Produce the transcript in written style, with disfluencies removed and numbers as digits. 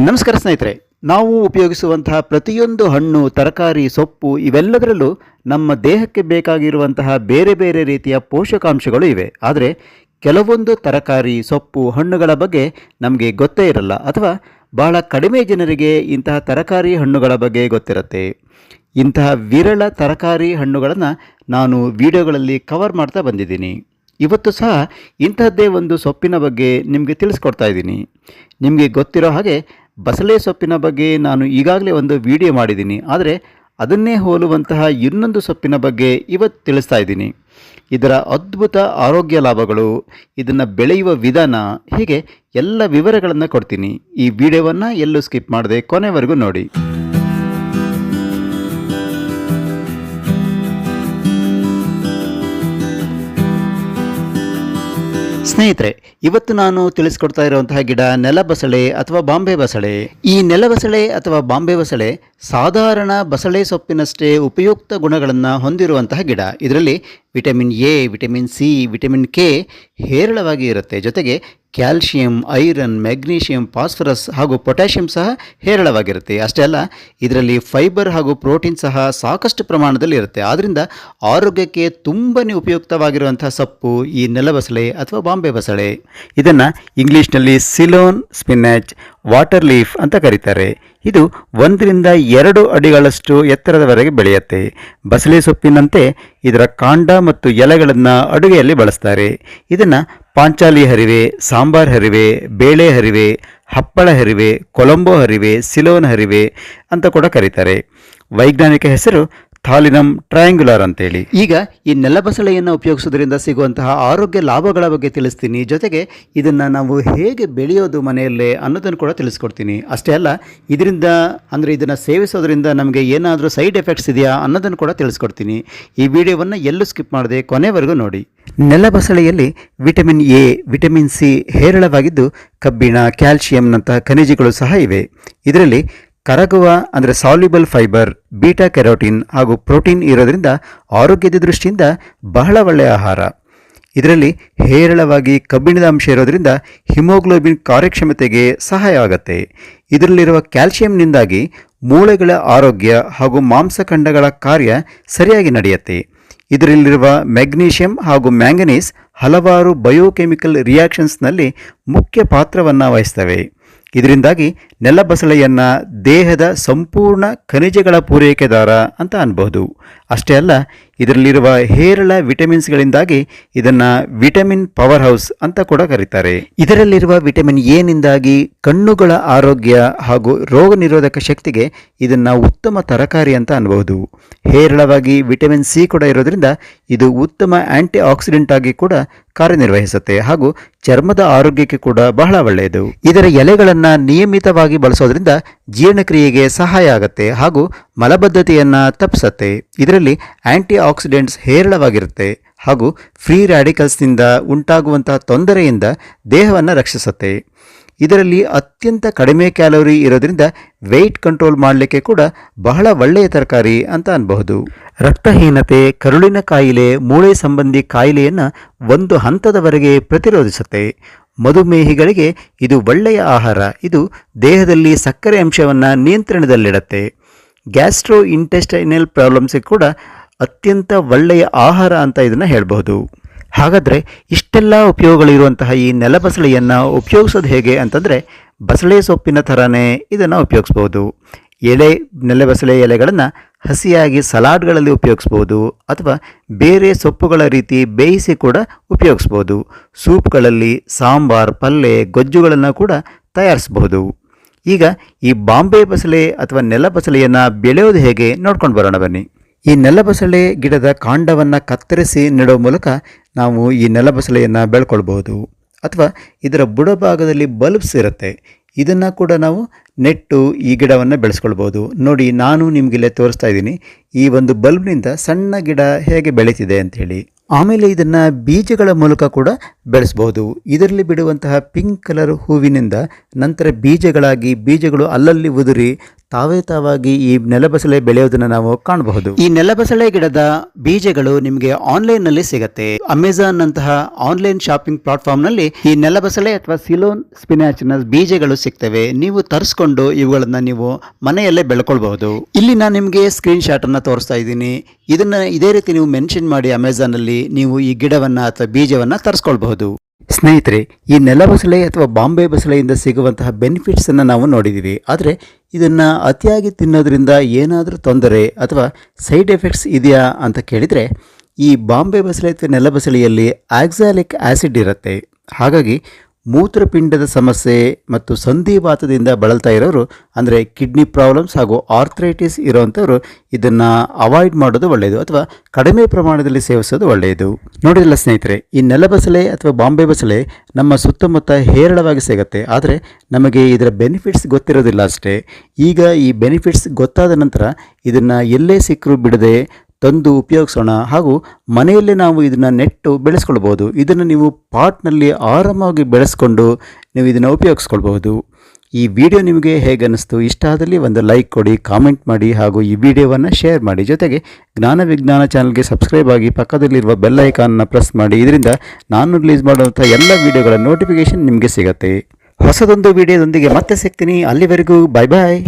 ನಮಸ್ಕಾರ ಸ್ನೇಹಿತರೆ, ನಾವು ಉಪಯೋಗಿಸುವಂತಹ ಪ್ರತಿಯೊಂದು ಹಣ್ಣು, ತರಕಾರಿ, ಸೊಪ್ಪು ಇವೆಲ್ಲದರಲ್ಲೂ ನಮ್ಮ ದೇಹಕ್ಕೆ ಬೇಕಾಗಿರುವಂತಹ ಬೇರೆ ಬೇರೆ ರೀತಿಯ ಪೋಷಕಾಂಶಗಳು ಇವೆ. ಆದರೆ ಕೆಲವೊಂದು ತರಕಾರಿ, ಸೊಪ್ಪು, ಹಣ್ಣುಗಳ ಬಗ್ಗೆ ನಮಗೆ ಗೊತ್ತೇ ಇರಲ್ಲ, ಅಥವಾ ಬಹಳ ಕಡಿಮೆ ಜನರಿಗೆ ಇಂತಹ ತರಕಾರಿ, ಹಣ್ಣುಗಳ ಬಗ್ಗೆ ಗೊತ್ತಿರುತ್ತೆ. ಇಂತಹ ವಿರಳ ತರಕಾರಿ, ಹಣ್ಣುಗಳನ್ನು ನಾನು ವಿಡಿಯೋಗಳಲ್ಲಿ ಕವರ್ ಮಾಡ್ತಾ ಬಂದಿದ್ದೀನಿ. ಇವತ್ತು ಸಹ ಇಂತಹದ್ದೇ ಒಂದು ಸೊಪ್ಪಿನ ಬಗ್ಗೆ ನಿಮಗೆ ತಿಳಿಸ್ಕೊಡ್ತಾ ಇದ್ದೀನಿ. ನಿಮಗೆ ಗೊತ್ತಿರೋ ಹಾಗೆ ಬಸಳೆ ಸೊಪ್ಪಿನ ಬಗ್ಗೆ ನಾನು ಈಗಾಗಲೇ ಒಂದು ವಿಡಿಯೋ ಮಾಡಿದ್ದೀನಿ, ಆದರೆ ಅದನ್ನೇ ಹೋಲುವಂತಹ ಇನ್ನೊಂದು ಸೊಪ್ಪಿನ ಬಗ್ಗೆ ಇವತ್ತು ತಿಳಿಸ್ತಾ ಇದ್ದೀನಿ. ಇದರ ಅದ್ಭುತ ಆರೋಗ್ಯ ಲಾಭಗಳು, ಇದನ್ನು ಬೆಳೆಯುವ ವಿಧಾನ, ಹೀಗೆ ಎಲ್ಲ ವಿವರಗಳನ್ನು ಕೊಡ್ತೀನಿ. ಈ ವಿಡಿಯೋವನ್ನು ಎಲ್ಲೂ ಸ್ಕಿಪ್ ಮಾಡದೆ ಕೊನೆವರೆಗೂ ನೋಡಿ. ಸ್ನೇಹಿತರೆ, ಇವತ್ತು ನಾನು ತಿಳಿಸ್ಕೊಡ್ತಾ ಇರುವಂತಹ ಗಿಡ ನೆಲಬಸಳೆ ಅಥವಾ ಬಾಂಬೆ ಬಸಳೆ. ಈ ನೆಲಬಸಳೆ ಅಥವಾ ಬಾಂಬೆ ಬಸಳೆ ಸಾಧಾರಣ ಬಸಳೆ ಸೊಪ್ಪಿನಷ್ಟೇ ಉಪಯುಕ್ತ ಗುಣಗಳನ್ನು ಹೊಂದಿರುವಂತಹ ಗಿಡ. ಇದರಲ್ಲಿ vitamin A, vitamin C, vitamin K ಹೇರಳವಾಗಿ ಇರುತ್ತೆ. ಜೊತೆಗೆ ಕ್ಯಾಲ್ಶಿಯಂ, ಐರನ್, ಮೆಗ್ನೀಷಿಯಂ, ಫಾಸ್ಫರಸ್ ಹಾಗೂ ಪೊಟ್ಯಾಷಿಯಂ ಸಹ ಹೇರಳವಾಗಿರುತ್ತೆ. ಅಷ್ಟೇ ಅಲ್ಲ, ಇದರಲ್ಲಿ ಫೈಬರ್ ಹಾಗೂ ಪ್ರೋಟೀನ್ ಸಹ ಸಾಕಷ್ಟು ಪ್ರಮಾಣದಲ್ಲಿ ಇರುತ್ತೆ. ಆದ್ದರಿಂದ ಆರೋಗ್ಯಕ್ಕೆ ತುಂಬಾ ಉಪಯುಕ್ತವಾಗಿರುವಂತಹ ಸೊಪ್ಪು ಈ ನೆಲಬಸಳೆ ಅಥವಾ ಬಾಂಬೆ ಬಸಳೆ. ಇದನ್ನು ಇಂಗ್ಲೀಷ್ನಲ್ಲಿ ಸಿಲೋನ್ ಸ್ಪಿನಾಚ್, ವಾಟರ್ ಲೀಫ್ ಅಂತ ಕರೀತಾರೆ. ಇದು 1-2 ಅಡಿಗಳಷ್ಟು ಎತ್ತರದವರೆಗೆ ಬೆಳೆಯುತ್ತೆ. ಬಸಳೆ ಸೊಪ್ಪಿನಂತೆ ಇದರ ಕಾಂಡ ಮತ್ತು ಎಲೆಗಳನ್ನು ಅಡುಗೆಯಲ್ಲಿ ಬಳಸ್ತಾರೆ. ಇದನ್ನು ಪಾಂಚಾಲಿ ಹರಿವೆ, ಸಾಂಬಾರ್ ಹರಿವೆ, ಬೇಳೆ ಹರಿವೆ, ಹಪ್ಪಳ ಹರಿವೆ, ಕೊಲಂಬೋ ಹರಿವೆ, ಸಿಲೋನ್ ಹರಿವೆ ಅಂತ ಕೂಡ ಕರೀತಾರೆ. ವೈಜ್ಞಾನಿಕ ಹೆಸರು ಥಾಲಿನಮ್ ಟ್ರಯಾಂಗ್ಯುಲರ್ ಅಂತೇಳಿ. ಈಗ ಈ ನೆಲಬಸಳೆಯನ್ನು ಉಪಯೋಗಿಸೋದ್ರಿಂದ ಸಿಗುವಂತಹ ಆರೋಗ್ಯ ಲಾಭಗಳ ಬಗ್ಗೆ ತಿಳಿಸ್ತೀನಿ. ಜೊತೆಗೆ ಇದನ್ನು ನಾವು ಹೇಗೆ ಬೆಳೆಯೋದು ಮನೆಯಲ್ಲೇ ಅನ್ನೋದನ್ನು ಕೂಡ ತಿಳಿಸ್ಕೊಡ್ತೀನಿ. ಅಷ್ಟೇ ಅಲ್ಲ, ಇದನ್ನು ಸೇವಿಸೋದ್ರಿಂದ ನಮಗೆ ಏನಾದರೂ ಸೈಡ್ ಎಫೆಕ್ಟ್ಸ್ ಇದೆಯಾ ಅನ್ನೋದನ್ನು ಕೂಡ ತಿಳಿಸ್ಕೊಡ್ತೀನಿ. ಈ ವಿಡಿಯೋವನ್ನು ಎಲ್ಲೂ ಸ್ಕಿಪ್ ಮಾಡದೆ ಕೊನೆವರೆಗೂ ನೋಡಿ. ನೆಲಬಸಳೆಯಲ್ಲಿ ವಿಟಮಿನ್ ಎ, ವಿಟಮಿನ್ ಸಿ ಹೇರಳವಾಗಿದ್ದು ಕಬ್ಬಿಣ, ಕ್ಯಾಲ್ಶಿಯಂನಂತಹ ಖನಿಜಗಳು ಸಹ ಇವೆ. ಇದರಲ್ಲಿ ಕರಗುವ ಸಾಲ್ಯುಬಲ್ ಫೈಬರ್, ಬೀಟಾ ಕೆರೋಟಿನ್ ಹಾಗೂ ಪ್ರೋಟೀನ್ ಇರೋದ್ರಿಂದ ಆರೋಗ್ಯದ ದೃಷ್ಟಿಯಿಂದ ಬಹಳ ಒಳ್ಳೆಯ ಆಹಾರ. ಇದರಲ್ಲಿ ಹೇರಳವಾಗಿ ಕಬ್ಬಿಣದ ಅಂಶ ಇರೋದ್ರಿಂದ ಹಿಮೋಗ್ಲೋಬಿನ್ ಕಾರ್ಯಕ್ಷಮತೆಗೆ ಸಹಾಯ ಆಗುತ್ತೆ. ಇದರಲ್ಲಿರುವ ಕ್ಯಾಲ್ಶಿಯಂನಿಂದಾಗಿ ಮೂಳೆಗಳ ಆರೋಗ್ಯ ಹಾಗೂ ಮಾಂಸಖಂಡಗಳ ಕಾರ್ಯ ಸರಿಯಾಗಿ ನಡೆಯುತ್ತೆ. ಇದರಲ್ಲಿರುವ ಮೆಗ್ನೀಷಿಯಂ ಹಾಗೂ ಮ್ಯಾಂಗನೀಸ್ ಹಲವಾರು ಬಯೋಕೆಮಿಕಲ್ ರಿಯಾಕ್ಷನ್ಸ್ನಲ್ಲಿ ಮುಖ್ಯ ಪಾತ್ರವನ್ನು ವಹಿಸ್ತವೆ. ಇದರಿಂದಾಗಿ ನೆಲಬಸಳೆಯನ್ನು ದೇಹದ ಸಂಪೂರ್ಣ ಖನಿಜಗಳ ಪೂರೈಕೆದಾರ ಅಂತ ಅನ್ಬೋದು. ಅಷ್ಟೇ ಅಲ್ಲ, ಇದರಲ್ಲಿರುವ ಹೇರಳ ವಿಟಮಿನ್ಸ್ಗಳಿಂದಾಗಿ ಇದನ್ನು ವಿಟಮಿನ್ ಪವರ್ ಹೌಸ್ ಅಂತ ಕೂಡ ಕರೀತಾರೆ. ಇದರಲ್ಲಿರುವ ವಿಟಮಿನ್ ಎನಿಂದಾಗಿ ಕಣ್ಣುಗಳ ಆರೋಗ್ಯ ಹಾಗೂ ರೋಗ ನಿರೋಧಕ ಶಕ್ತಿಗೆ ಇದನ್ನು ಉತ್ತಮ ತರಕಾರಿ ಅಂತ ಅನ್ಬೋದು. ಹೇರಳವಾಗಿ ವಿಟಮಿನ್ ಸಿ ಕೂಡ ಇರೋದ್ರಿಂದ ಇದು ಉತ್ತಮ ಆಂಟಿ ಆಕ್ಸಿಡೆಂಟ್ ಆಗಿ ಕೂಡ ಕಾರ್ಯನಿರ್ವಹಿಸುತ್ತೆ ಹಾಗೂ ಚರ್ಮದ ಆರೋಗ್ಯಕ್ಕೆ ಕೂಡ ಬಹಳ ಒಳ್ಳೆಯದು. ಇದರ ಎಲೆಗಳನ್ನು ನಿಯಮಿತವಾಗಿ ಬಳಸೋದ್ರಿಂದ ಜೀರ್ಣಕ್ರಿಯೆಗೆ ಸಹಾಯ ಆಗುತ್ತೆ ಹಾಗೂ ಮಲಬದ್ಧತೆಯನ್ನು ತಪ್ಪಿಸುತ್ತೆ. ಇದರಲ್ಲಿ ಆಂಟಿ ಆಕ್ಸಿಡೆಂಟ್ಸ್ ಹೇರಳವಾಗಿರುತ್ತೆ ಹಾಗೂ ಫ್ರೀ ರ್ಯಾಡಿಕಲ್ಸ್ನಿಂದ ಉಂಟಾಗುವಂತಹ ತೊಂದರೆಯಿಂದ ದೇಹವನ್ನು ರಕ್ಷಿಸುತ್ತೆ. ಇದರಲ್ಲಿ ಅತ್ಯಂತ ಕಡಿಮೆ ಕ್ಯಾಲೋರಿ ಇರೋದ್ರಿಂದ ವೆಯ್ಟ್ ಕಂಟ್ರೋಲ್ ಮಾಡಲಿಕ್ಕೆ ಕೂಡ ಬಹಳ ಒಳ್ಳೆಯ ತರಕಾರಿ ಅಂತ ಅನ್ಬಹುದು. ರಕ್ತಹೀನತೆ, ಕರುಳಿನ ಕಾಯಿಲೆ, ಮೂಳೆ ಸಂಬಂಧಿ ಕಾಯಿಲೆಯನ್ನು ಒಂದು ಹಂತದವರೆಗೆ ಪ್ರತಿರೋಧಿಸುತ್ತೆ. ಮಧುಮೇಹಿಗಳಿಗೆ ಇದು ಒಳ್ಳೆಯ ಆಹಾರ. ಇದು ದೇಹದಲ್ಲಿ ಸಕ್ಕರೆ ಅಂಶವನ್ನು ನಿಯಂತ್ರಣದಲ್ಲಿಡುತ್ತೆ. ಗ್ಯಾಸ್ಟ್ರೋ ಇಂಟೆಸ್ಟೈನಲ್ ಪ್ರಾಬ್ಲಮ್ಸ್ಗೆ ಕೂಡ ಅತ್ಯಂತ ಒಳ್ಳೆಯ ಆಹಾರ ಅಂತ ಇದನ್ನು ಹೇಳಬಹುದು. ಹಾಗಾದರೆ ಇಷ್ಟೆಲ್ಲ ಉಪಯೋಗಗಳಿರುವಂತಹ ಈ ನೆಲಬಸಳೆಯನ್ನು ಉಪಯೋಗಿಸೋದು ಹೇಗೆ ಅಂತಂದರೆ, ಬಸಳೆ ಸೊಪ್ಪಿನ ಥರನೇ ಇದನ್ನು ಉಪಯೋಗಿಸ್ಬೋದು. ನೆಲಬಸಳೆ ಎಲೆಗಳನ್ನು ಹಸಿಯಾಗಿ ಸಲಾಡ್ಗಳಲ್ಲಿ ಉಪಯೋಗಿಸ್ಬೋದು, ಅಥವಾ ಬೇರೆ ಸೊಪ್ಪುಗಳ ರೀತಿ ಬೇಯಿಸಿ ಕೂಡ ಉಪಯೋಗಿಸ್ಬೋದು. ಸೂಪ್ಗಳಲ್ಲಿ, ಸಾಂಬಾರ್, ಪಲ್ಯ, ಗೊಜ್ಜುಗಳನ್ನು ಕೂಡ ತಯಾರಿಸಬಹುದು. ಈಗ ಈ ಬಾಂಬೆ ಬಸಳೆ ಅಥವಾ ನೆಲಬಸಳೆಯನ್ನು ಬೆಳೆಯೋದು ಹೇಗೆ ನೋಡ್ಕೊಂಡು ಬರೋಣ ಬನ್ನಿ. ಈ ನೆಲಬಸಳೆ ಗಿಡದ ಕಾಂಡವನ್ನು ಕತ್ತರಿಸಿ ನೆಡೋ ಮೂಲಕ ನಾವು ಈ ನೆಲಬಸಳೆಯನ್ನು ಬೆಳ್ಕೊಳ್ಬಹುದು. ಅಥವಾ ಇದರ ಬುಡಭಾಗದಲ್ಲಿ ಬಲ್ಬ್ಸ್ ಇರುತ್ತೆ, ಇದನ್ನು ಕೂಡ ನಾವು ನೆಟ್ಟು ಈ ಗಿಡವನ್ನು ಬೆಳೆಸ್ಕೊಳ್ಬೋದು. ನೋಡಿ, ನಾನು ನಿಮಗಿಲ್ಲೇ ತೋರಿಸ್ತಾ ಇದ್ದೀನಿ ಈ ಒಂದು ಬಲ್ಬ್ನಿಂದ ಸಣ್ಣ ಗಿಡ ಹೇಗೆ ಬೆಳೀತಿದೆ ಅಂಥೇಳಿ. ಆಮೇಲೆ ಇದನ್ನು ಬೀಜಗಳ ಮೂಲಕ ಕೂಡ ಬೆಳೆಸ್ಬೋದು. ಇದರಲ್ಲಿ ಬಿಡುವಂತಹ ಪಿಂಕ್ ಕಲರ್ ಹೂವಿನಿಂದ ನಂತರ ಬೀಜಗಳಾಗಿ ಬೀಜಗಳು ಅಲ್ಲಲ್ಲಿ ಉದುರಿ ತಾವೇ ತಾವಾಗಿ ಈ ನೆಲಬಸಳೆ ಬೆಳೆಯೋದನ್ನ ನಾವು ಕಾಣಬಹುದು. ಈ ನೆಲಬಸಳೆ ಗಿಡದ ಬೀಜಗಳು ನಿಮಗೆ ಆನ್ಲೈನ್ ನಲ್ಲಿ ಸಿಗುತ್ತೆ. ಅಮೆಜಾನ್ ನಂತಹ ಆನ್ಲೈನ್ ಶಾಪಿಂಗ್ ಪ್ಲಾಟ್ಫಾರ್ಮ್ ನಲ್ಲಿ ಈ ನೆಲಬಸಳೆ ಅಥವಾ ಸಿಲೋನ್ ಸ್ಪಿನಾಚ್ ನ ಬೀಜಗಳು ಸಿಗ್ತವೆ. ನೀವು ತರಿಸ್ಕೊಂಡು ಇವುಗಳನ್ನ ನೀವು ಮನೆಯಲ್ಲೇ ಬೆಳ್ಕೊಳ್ಬಹುದು. ಇಲ್ಲಿ ನಾನು ನಿಮಗೆ ಸ್ಕ್ರೀನ್ ಶಾಟ್ ಅನ್ನ ತೋರಿಸ್ತಾ ಇದ್ದೀನಿ. ಇದನ್ನ ಇದೇ ರೀತಿ ನೀವು ಮೆನ್ಷನ್ ಮಾಡಿ ಅಮೆಜಾನ್ ಅಲ್ಲಿ ನೀವು ಈ ಗಿಡವನ್ನ ಅಥವಾ ಬೀಜವನ್ನ ತರಿಸ್ಕೊಳ್ಬಹುದು. ಸ್ನೇಹಿತರೆ, ಈ ನೆಲಬಸಳೆ ಅಥವಾ ಬಾಂಬೆ ಬಸಳೆಯಿಂದ ಸಿಗುವಂತಹ ಬೆನಿಫಿಟ್ಸ್ ಅನ್ನು ನಾವು ನೋಡಿದ್ದೀವಿ. ಆದರೆ ಇದನ್ನು ಅತಿಯಾಗಿ ತಿನ್ನೋದ್ರಿಂದ ಏನಾದರೂ ತೊಂದರೆ ಅಥವಾ ಸೈಡ್ ಎಫೆಕ್ಟ್ಸ್ ಇದೆಯಾ ಅಂತ ಕೇಳಿದರೆ, ಈ ಬಾಂಬೆ ಬಸಳೆ ಅಥವಾ ನೆಲಬಸಳೆಯಲ್ಲಿ ಆಕ್ಸಾಲಿಕ್ ಆ್ಯಸಿಡ್ ಇರುತ್ತೆ. ಹಾಗಾಗಿ ಮೂತ್ರಪಿಂಡದ ಸಮಸ್ಯೆ ಮತ್ತು ಸಂಧಿವಾತದಿಂದ ಬಳಲ್ತಾ ಇರೋರು, ಅಂದರೆ ಕಿಡ್ನಿ ಪ್ರಾಬ್ಲಮ್ಸ್ ಹಾಗೂ ಆರ್ಥ್ರೈಟಿಸ್ ಇರೋವಂಥವ್ರು ಇದನ್ನು ಅವಾಯ್ಡ್ ಮಾಡೋದು ಒಳ್ಳೆಯದು ಅಥವಾ ಕಡಿಮೆ ಪ್ರಮಾಣದಲ್ಲಿ ಸೇವಿಸೋದು ಒಳ್ಳೆಯದು. ನೋಡಿರಲ್ಲ ಸ್ನೇಹಿತರೆ, ಈ ನೆಲಬಸಳೆ ಅಥವಾ ಬಾಂಬೆ ಬಸಳೆ ನಮ್ಮ ಸುತ್ತಮುತ್ತ ಹೇರಳವಾಗಿ ಸಿಗುತ್ತೆ. ಆದರೆ ನಮಗೆ ಇದರ ಬೆನಿಫಿಟ್ಸ್ ಗೊತ್ತಿರೋದಿಲ್ಲ ಅಷ್ಟೇ. ಈಗ ಈ ಬೆನಿಫಿಟ್ಸ್ ಗೊತ್ತಾದ ನಂತರ ಇದನ್ನು ಎಲ್ಲೇ ಸಿಕ್ಕರೂ ಬಿಡದೆ ತಂದು ಉಪಯೋಗಿಸೋಣ, ಹಾಗೂ ಮನೆಯಲ್ಲೇ ನಾವು ಇದನ್ನು ನೆಟ್ಟು ಬೆಳೆಸ್ಕೊಳ್ಬೋದು. ಇದನ್ನು ನೀವು ಪಾಟ್ನಲ್ಲಿ ಆರಾಮಾಗಿ ಬೆಳೆಸ್ಕೊಂಡು ನೀವು ಇದನ್ನು ಉಪಯೋಗಿಸ್ಕೊಳ್ಬಹುದು. ಈ ವಿಡಿಯೋ ನಿಮಗೆ ಹೇಗೆ ಅನ್ನಿಸ್ತು? ಇಷ್ಟ ಆದಲ್ಲಿ ಒಂದು ಲೈಕ್ ಕೊಡಿ, ಕಾಮೆಂಟ್ ಮಾಡಿ, ಹಾಗೂ ಈ ವಿಡಿಯೋವನ್ನು ಶೇರ್ ಮಾಡಿ. ಜೊತೆಗೆ ಜ್ಞಾನ ವಿಜ್ಞಾನ ಚಾನಲ್ಗೆ ಸಬ್ಸ್ಕ್ರೈಬ್ ಆಗಿ ಪಕ್ಕದಲ್ಲಿರುವ ಬೆಲ್ ಐಕಾನ್ನ ಪ್ರೆಸ್ ಮಾಡಿ. ಇದರಿಂದ ನಾನು ರಿಲೀಸ್ ಮಾಡುವಂಥ ಎಲ್ಲ ವಿಡಿಯೋಗಳ ನೋಟಿಫಿಕೇಶನ್ ನಿಮಗೆ ಸಿಗುತ್ತೆ. ಹೊಸದೊಂದು ವಿಡಿಯೋದೊಂದಿಗೆ ಮತ್ತೆ ಸಿಗ್ತೀನಿ. ಅಲ್ಲಿವರೆಗೂ ಬಾಯ್ ಬಾಯ್.